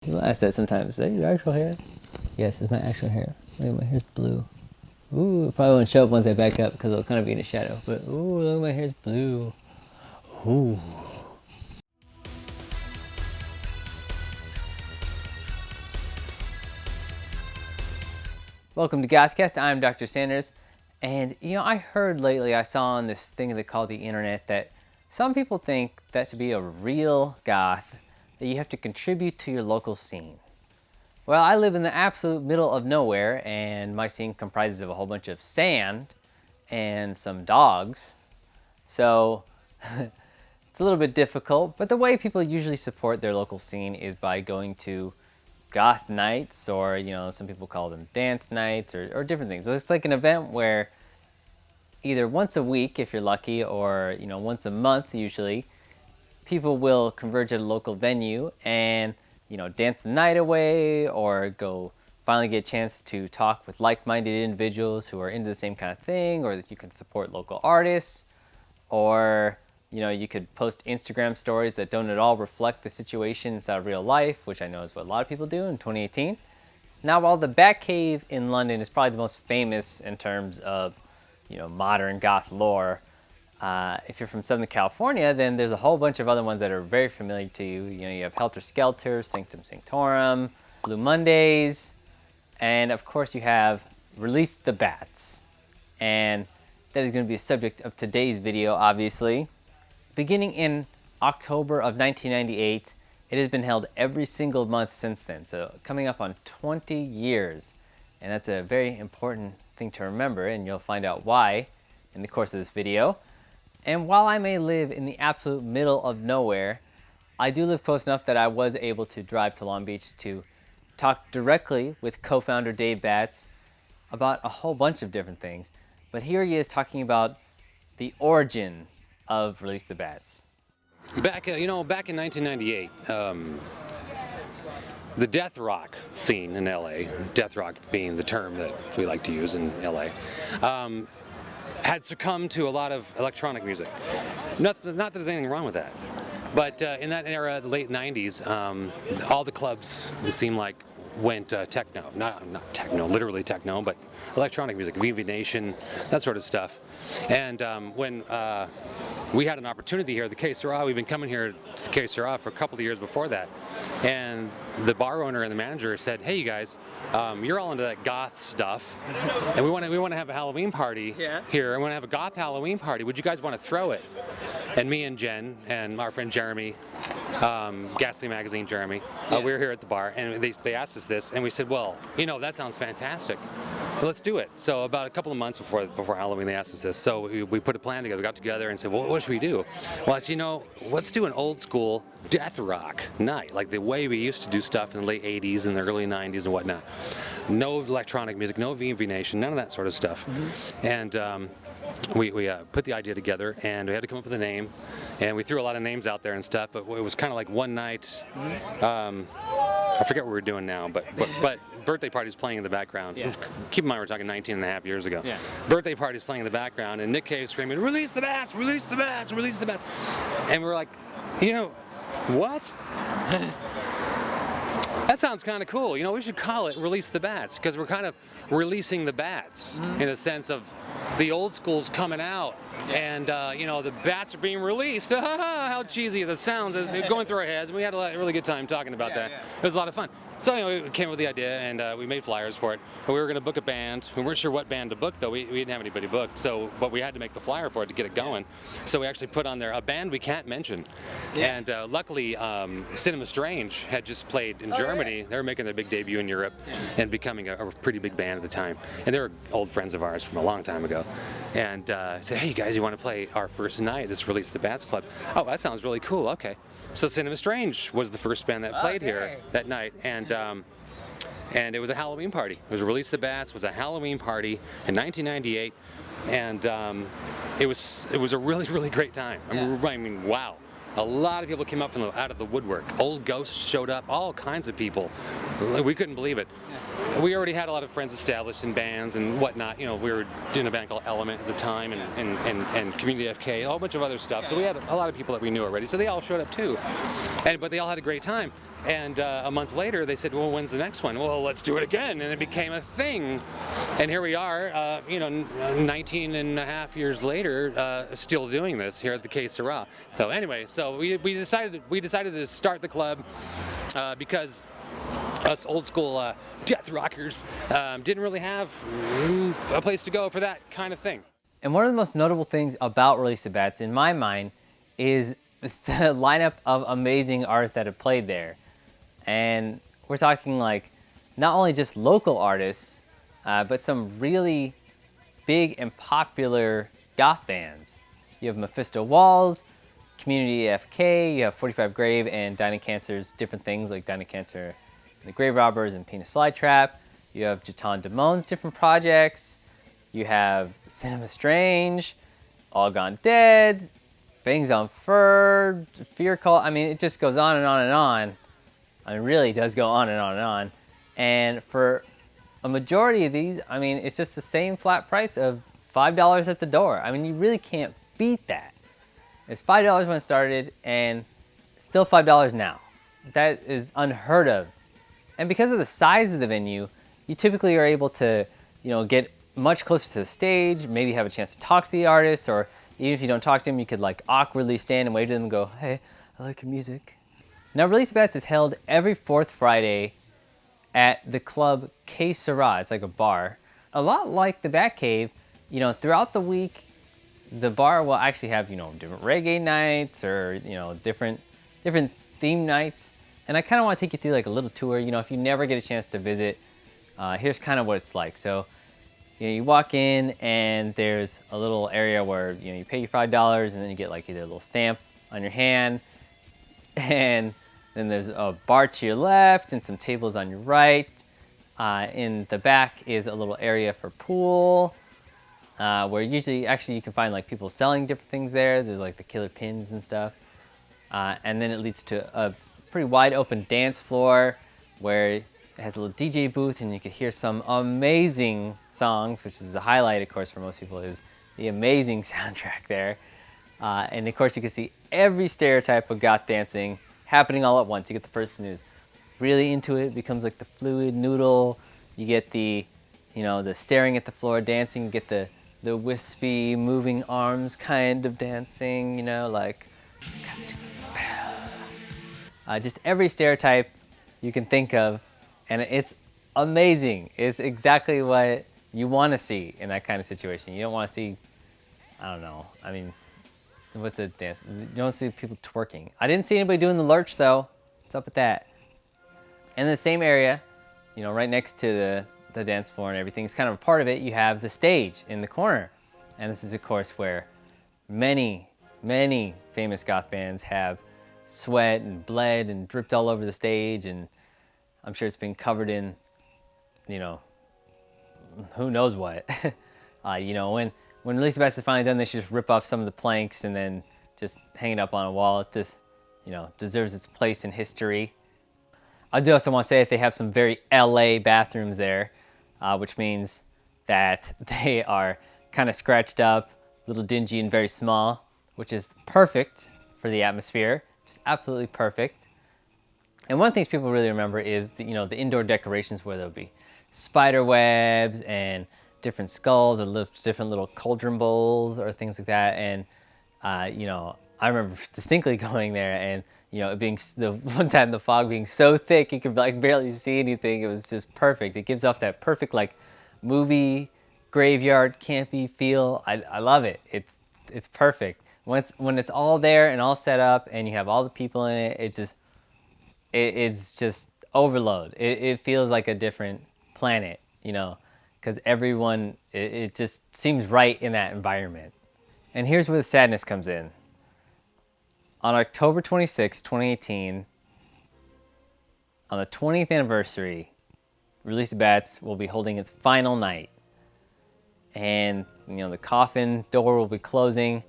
People ask that sometimes. Is that your actual hair? Yes, it's my actual hair. Look at my hair's blue. Ooh, it probably won't show up once I back up because it'll kind of be in the shadow. But ooh, look, my hair's blue. Ooh. Welcome to GothCast. I'm Dr.Sanders. And I heard lately, I saw on this thing they call the internet that some people think that to be a real goth, that you have to contribute to your local scene. Well, I live in the absolute middle of nowhere, and my scene comprises of a whole bunch of sand and some dogs. So it's a little bit difficult, but the way people usually support their local scene is by going to goth nights, or some people call them dance nights, or different things. So it's like an event where either once a week, if you're lucky, or once a month usually, people will converge at a local venue and dance the night away, or go finally get a chance to talk with like-minded individuals who are into the same kind of thing, or that you can support local artists, or you could post Instagram stories that don't at all reflect the situation inside of real life, which I know is what a lot of people do in 2018. Now, while the BatCave in London is probably the most famous in terms of modern goth lore, if you're from Southern California, then there's a whole bunch of other ones that are very familiar to you. You have Helter Skelter, Sanctum Sanctorum, Blue Mondays, and of course you have Release the Bats. And that is going to be the subject of today's video, obviously. Beginning in October of 1998, it has been held every single month since then. So coming up on 20 years. And that's a very important thing to remember, and you'll find out why in the course of this video. And while I may live in the absolute middle of nowhere, I do live close enough that I was able to drive to Long Beach to talk directly with co-founder Dave Batts about a whole bunch of different things. But here he is talking about the origin of Release the Bats. Back in 1998, the death rock scene in LA, death rock being the term that we like to use in LA, had succumbed to a lot of electronic music. Not that there's anything wrong with that, but in that era, the late 90s, all the clubs, it seemed like, went techno. Not techno, literally techno, but electronic music, VV Nation, that sort of stuff. And when we had an opportunity here at the Quai Seurat, we've been coming here to the Quai Seurat for a couple of years before that, and the bar owner and the manager said, "Hey, you guys, you're all into that goth stuff, and we want to have a Halloween party here. I want to have a goth Halloween party. Would you guys want to throw it?" And me and Jenn and our friend Jeremy, Ghastly Magazine Jeremy, we were here at the bar, and they asked us this, and we said, "Well, that sounds fantastic. Well, let's do it." So about a couple of months before Halloween, they asked us this. So we put a plan together, got together and said, "Well, what should we do?" Well, I said, let's do an old school death rock night, like the way we used to do stuff in the late 80s and the early 90s and whatnot. No electronic music, no VV Nation, none of that sort of stuff. Mm-hmm. And we put the idea together, and we had to come up with a name, and we threw a lot of names out there and stuff, but it was kind of like one night. I forget what we're doing now, but birthday party's playing in the background. Yeah. Keep in mind, we're talking 19 and a half years ago. Yeah. Birthday party's playing in the background, and Nick Cave's screaming, "Release the bats! Release the bats! Release the bats!" And we're like, what? That sounds kind of cool. We should call it Release the Bats, because we're kind of releasing the bats in a sense of the old school's coming out, and the bats are being released. How cheesy as it sounds, is going through our heads. And we had a really good time talking about that. It was a lot of fun. So we came up with the idea, and we made flyers for it. But we were going to book a band. We weren't sure what band to book, though. We didn't have anybody booked. But we had to make the flyer for it to get it going. So we actually put on there a band we can't mention. Yeah. And luckily, Cinema Strange had just played in Germany. Yeah. They were making their big debut in Europe and becoming a pretty big band at the time. And they were old friends of ours from a long time ago. And said, "Hey, you guys, you want to play our first night, this Release the Bats Club?" "Oh, that sounds really cool. Okay." So Cinema Strange was the first band that played here that night, and it was a Halloween party. It was Release the Bats, was a Halloween party in 1998, and it was a really, really great time. I mean, wow. A lot of people came up out of the woodwork. Old ghosts showed up, all kinds of people. We couldn't believe it. We already had a lot of friends established in bands and whatnot. We were doing a band called Element at the time, and Community FK, a whole bunch of other stuff. So we had a lot of people that we knew already. So they all showed up too, but they all had a great time. And a month later, they said, well, when's the next one? Well, let's do it again. And it became a thing. And here we are, 19 and a half years later, still doing this here at the Que Sera. So anyway, so we decided to start the club because us old school death rockers didn't really have a place to go for that kind of thing. And one of the most notable things about Release the Bats, in my mind, is the lineup of amazing artists that have played there. And we're talking like not only just local artists, but some really big and popular goth bands. You have Mephisto Walls, Community FK, you have 45 Grave, and Dinah Cancer's different things like Dinah Cancer and the Grave Robbers and Penis Flytrap. You have Jatan Damon's different projects. You have Cinema Strange, All Gone Dead, Fangs on Fur, Fear Cult. I mean, it just goes on and on and on. I mean, it really does go on and on and on. And for a majority of these, I mean, it's just the same flat price of $5 at the door. I mean, you really can't beat that. It's $5 when it started, and still $5 now. That is unheard of. And because of the size of the venue, you typically are able to, get much closer to the stage, maybe have a chance to talk to the artist, or even if you don't talk to them, you could like awkwardly stand and wave to them and go, hey, I like your music. Now, Release Bats is held every fourth Friday at the club Que Sera. It's like a bar. A lot like the BatCave, throughout the week, the bar will actually have, different reggae nights or, different theme nights. And I kind of want to take you through like a little tour. If you never get a chance to visit, here's kind of what it's like. So, you walk in and there's a little area where, you pay your $5 and then you get like either a little stamp on your hand, and then there's a bar to your left and some tables on your right. In the back is a little area for pool, where usually actually you can find like people selling different things there. There's like the killer pins and stuff. And then it leads to a pretty wide open dance floor where it has a little DJ booth and you can hear some amazing songs, which is the highlight, of course, for most people is the amazing soundtrack there. And of course you can see every stereotype of goth dancing happening all at once. You get the person who's really into it, becomes like the fluid noodle. You get the, the staring at the floor dancing. You get the wispy moving arms kind of dancing, like casting a spell. Just every stereotype you can think of, and it's amazing. It's exactly what you want to see in that kind of situation. You don't want to see, I don't know, I mean, what's a dance? You don't see people twerking. I didn't see anybody doing the lurch though. What's up with that? In the same area, right next to the dance floor and everything, it's kind of a part of it, you have the stage in the corner. And this is of course where many, many famous goth bands have sweat and bled and dripped all over the stage, and I'm sure it's been covered in, who knows what. When Release the Bats is finally done, they should just rip off some of the planks and then just hang it up on a wall. It just, deserves its place in history. I do also want to say that they have some very LA bathrooms there, which means that they are kind of scratched up, a little dingy and very small, which is perfect for the atmosphere, just absolutely perfect. And one of the things people really remember is the indoor decorations where there'll be spider webs and different skulls or different little cauldron bowls or things like that. And, I remember distinctly going there and, it being the one time the fog being so thick you could like barely see anything. It was just perfect. It gives off that perfect like movie graveyard campy feel. I love it. It's perfect. When it's all there and all set up and you have all the people in it, it's just overload. It feels like a different planet, because everyone, it just seems right in that environment. And here's where the sadness comes in. On October 26, 2018, on the 20th anniversary, Release the Bats will be holding its final night. And, the coffin door will be closing.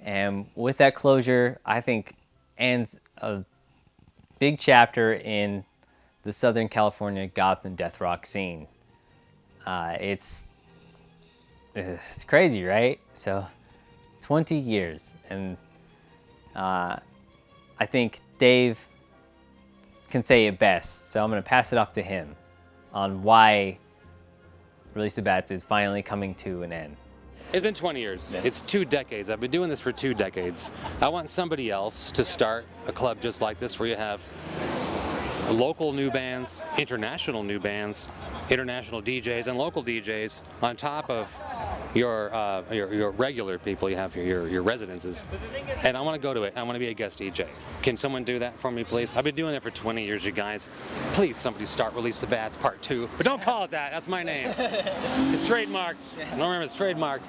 And with that closure, I think ends a big chapter in the Southern California goth and death rock scene. It's crazy, right? So 20 years. And I think Dave can say it best, so I'm going to pass it off to him on why Release the Bats is finally coming to an end. It's been 20 years. Yeah. It's 2 decades. I've been doing this for 2 decades. I want somebody else to start a club just like this where you have local new bands, international new bands, international DJs, and local DJs on top of your regular people you have here, your residences. And I want to go to it. I want to be a guest DJ. Can someone do that for me, please? I've been doing it for 20 years, you guys. Please, somebody start Release the Bats Part 2. But don't call it that. That's my name. It's trademarked. I don't remember. It's trademarked.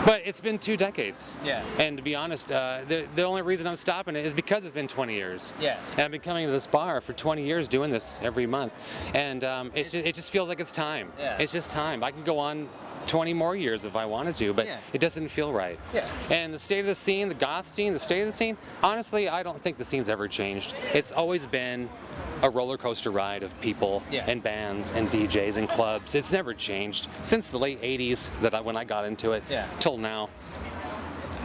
But it's been 2 decades. Yeah. And to be honest, the only reason I'm stopping it is because it's been 20 years. Yeah. And I've been coming to this bar for 20 years doing this every month. And it just feels like it's time. Yeah. It's just time. I can go on 20 more years if I wanted to, but it doesn't feel right. Yeah. And the state of the scene, the goth scene, the state of the scene, honestly, I don't think the scene's ever changed. It's always been a roller coaster ride of people and bands and DJs and clubs. It's never changed since the late 80s when I got into it till now.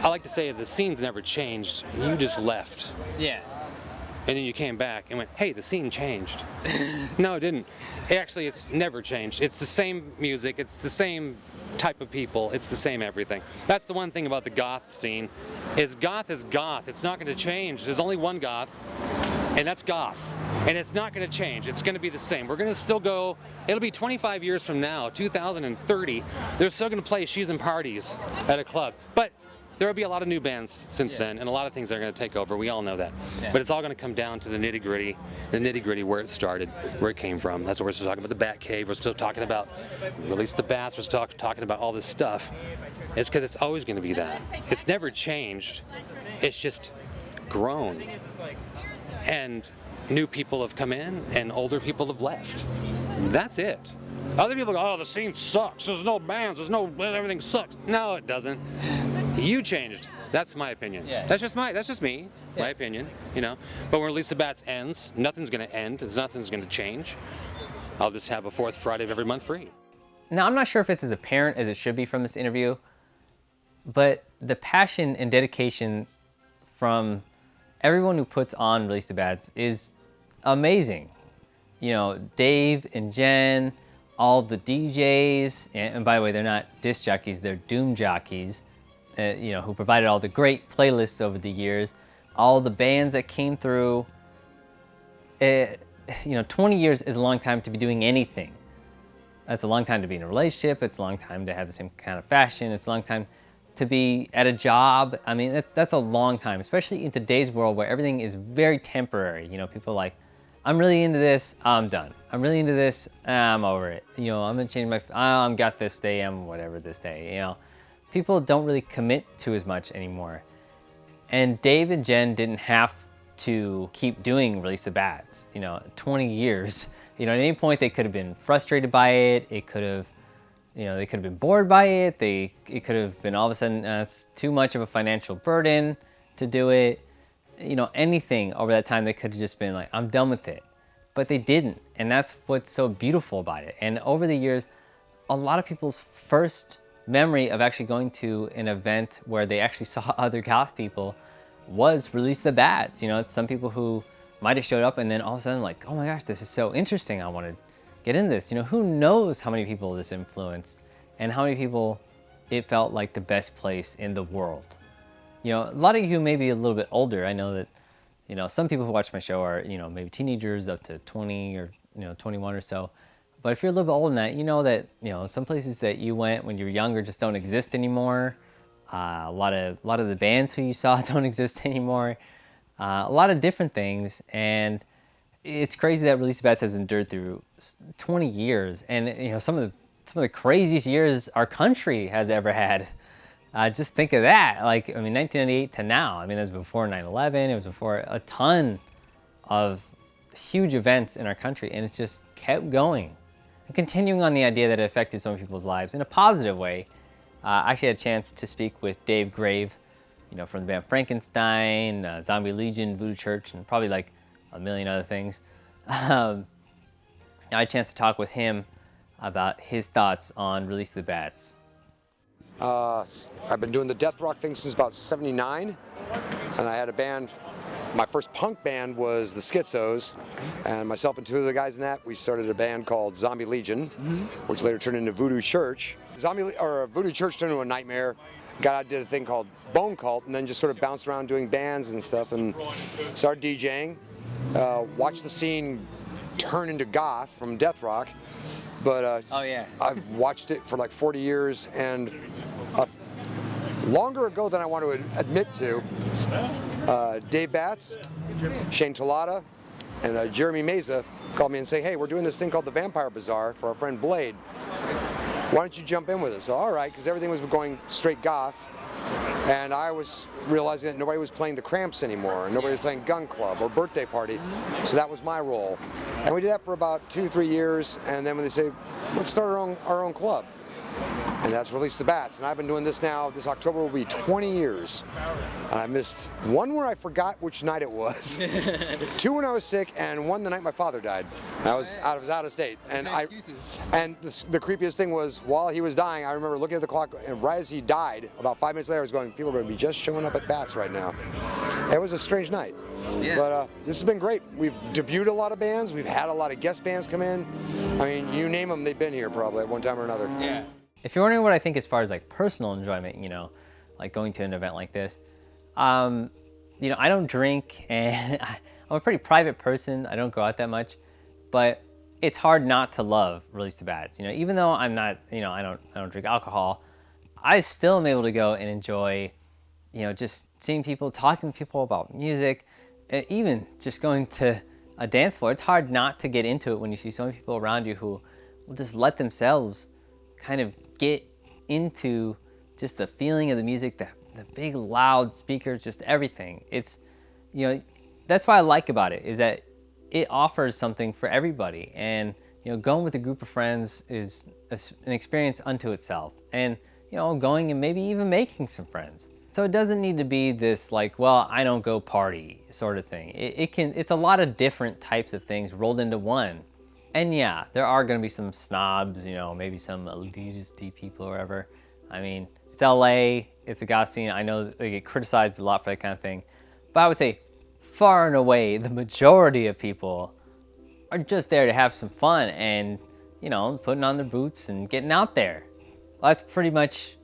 I like to say the scene's never changed. You just left. Yeah. And then you came back and went, hey, the scene changed. No, it didn't. Actually, it's never changed. It's the same music. It's the same type of people. It's the same everything. That's the one thing about the goth scene, is goth is goth. It's not going to change. There's only one goth, and that's goth. And it's not going to change. It's going to be the same. We're going to still go, it'll be 25 years from now, 2030. They're still going to play She's and Parties at a club. But there will be a lot of new bands since then, and a lot of things are going to take over. We all know that. Yeah. But it's all going to come down to the nitty-gritty where it started, where it came from. That's what we're still talking about, the BatCave. We're still talking about Release the Bats. We're still talking about all this stuff. It's because it's always going to be that. It's never changed. It's just grown. And new people have come in, and older people have left. That's it. Other people go, oh, the scene sucks. There's no bands. Everything sucks. No, it doesn't. You changed. That's my opinion. Yeah. That's just me. Yeah. My opinion, you know. But when Release the Bats ends, nothing's going to end. Nothing's going to change. I'll just have a 4th Friday of every month free. Now, I'm not sure if it's as apparent as it should be from this interview, but the passion and dedication from everyone who puts on Release the Bats is amazing. You know, Dave and Jenn, all the DJs, and by the way, they're not disc jockeys, they're doom jockeys. Who provided all the great playlists over the years, all the bands that came through. 20 years is a long time to be doing anything. That's a long time to be in a relationship. It's a long time to have the same kind of fashion. It's a long time to be at a job. I mean, that's a long time, especially in today's world where everything is very temporary. You know, people are like, I'm really into this, I'm done. I'm really into this, I'm over it. You know, I'm gonna change I'm got this day, I'm whatever this day, you know. People don't really commit to as much anymore. And Dave and Jenn didn't have to keep doing Release the Bats, 20 years. At any point they could have been frustrated by it. It could have, they could have been bored by it. It could have been all of a sudden it's too much of a financial burden to do it. Anything over that time, they could have just been like, I'm done with it. But they didn't. And that's what's so beautiful about it. And over the years, a lot of people's first memory of actually going to an event where they actually saw other goth people was Release the Bats. It's some people who might have showed up and then all of a sudden like, oh my gosh, this is so interesting. I want to get in this. Who knows how many people this influenced and how many people it felt like the best place in the world. A lot of you may be a little bit older. I know that, some people who watch my show are, maybe teenagers up to 20 or, 21 or so. But if you're a little bit older than that, you know that, some places that you went when you were younger just don't exist anymore. A lot of the bands who you saw don't exist anymore. A lot of different things. And it's crazy that Release the Bats has endured through 20 years. And, some of the craziest years our country has ever had. Just think of that. 1998 to now. That's before 9/11. It was before a ton of huge events in our country. And it's just kept going. And continuing on the idea that it affected some people's lives in a positive way, I actually had a chance to speak with Dave Grave, from the band Frankenstein, Zombie Legion, Voodoo Church, and probably like a million other things. I had a chance to talk with him about his thoughts on Release the Bats. I've been doing the death rock thing since about '79, and I had a band my first punk band was the Schizos, and myself and two of the guys in that, we started a band called Zombie Legion, which later turned into Voodoo Church. Voodoo Church turned into a nightmare. Got out, did a thing called Bone Cult, and then just sort of bounced around doing bands and stuff, and started DJing. Watched the scene turn into goth from death rock, but Oh yeah. I've watched it for like 40 years, and longer ago than I want to admit to, Dave Batts, Shane Talata, and Jeremy Meza called me and say, hey, we're doing this thing called the Vampire Bazaar for our friend Blade. Why don't you jump in with us? So, all right, because everything was going straight goth, and I was realizing that nobody was playing the Cramps anymore, and nobody was playing Gun Club or Birthday Party, so that was my role. And we did that for about 2-3 years, and then when they say, let's start our own club. And that's Release the Bats. And I've been doing this now, this October will be 20 years. And I missed one where I forgot which night it was, two when I was sick, and one the night my father died. I was out of state. And the creepiest thing was, while he was dying, I remember looking at the clock, and right as he died, about 5 minutes later, I was going, people are going to be just showing up at Bats right now. It was a strange night. Yeah. But this has been great. We've debuted a lot of bands. We've had a lot of guest bands come in. I mean, you name them, they've been here probably at one time or another. Yeah. If you're wondering what I think as far as like personal enjoyment, you know, like going to an event like this, you know, I don't drink, and I'm a pretty private person. I don't go out that much, but it's hard not to love Release the Bats. You know, even though I'm not, you know, I don't drink alcohol, I still am able to go and enjoy, you know, just seeing people, talking to people about music, and even just going to a dance floor. It's hard not to get into it when you see so many people around you who will just let themselves kind of get into just the feeling of the music, the big loud speakers, just everything. It's, you know, that's what I like about it, is that it offers something for everybody. And, you know, going with a group of friends is an experience unto itself. And, you know, going and maybe even making some friends. So it doesn't need to be this like, well, I don't go party sort of thing. It's a lot of different types of things rolled into one. And yeah, there are going to be some snobs, you know, maybe some elitist people or whatever. I mean, it's LA, it's a goth scene. I know they get criticized a lot for that kind of thing. But I would say far and away, the majority of people are just there to have some fun and, you know, putting on their boots and getting out there. Well, that's pretty much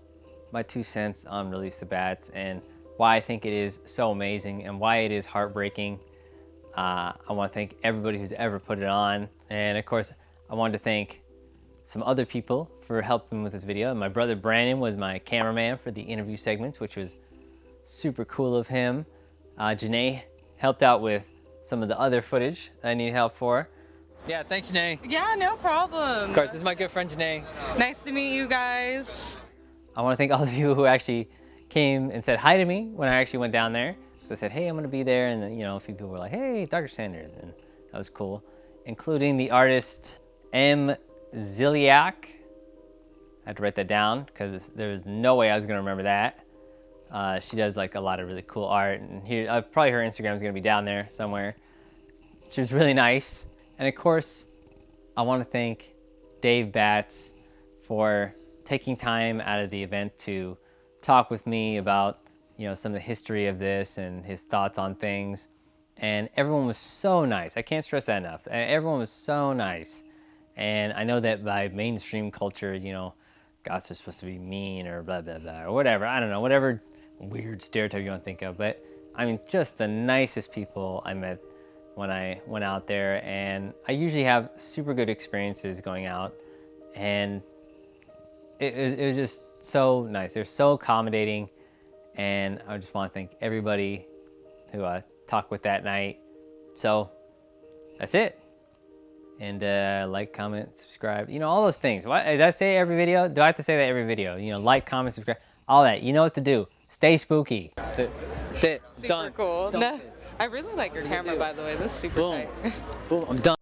my 2 cents on Release the Bats and why I think it is so amazing and why it is heartbreaking. I want to thank everybody who's ever put it on. And of course, I wanted to thank some other people for helping with this video. My brother Brandon was my cameraman for the interview segments, which was super cool of him. Janaye helped out with some of the other footage that I need help for. Yeah, thanks, Janaye. Yeah, no problem. Of course, this is my good friend Janaye. Nice to meet you guys. I want to thank all of you who actually came and said hi to me when I actually went down there. So I said, hey, I'm going to be there. And then, you know, a few people were like, hey, Dr. Sanders. And that was cool. Including the artist M. Ziliak. I had to write that down because there was no way I was going to remember that. She does like a lot of really cool art. And here, probably her Instagram is going to be down there somewhere. She was really nice. And of course, I want to thank Dave Batts for taking time out of the event to talk with me about, you know, some of the history of this and his thoughts on things. And everyone was so nice. I can't stress that enough. Everyone was so nice. And I know that by mainstream culture, you know, goths are supposed to be mean or blah, blah, blah, or whatever. I don't know, whatever weird stereotype you want to think of. But I mean, just the nicest people I met when I went out there. And I usually have super good experiences going out. And it was just so nice. They're so accommodating. And I just want to thank everybody who I talked with that night. So that's it. And like, comment, subscribe, you know, all those things. What did I say every video? Do I have to say that every video? You know, like, comment, subscribe, all that. You know what to do. Stay spooky. That's it. That's it. Super Done. cool. Done. No, I really like your camera, by the way. This is super Boom. tight. Boom. I'm done.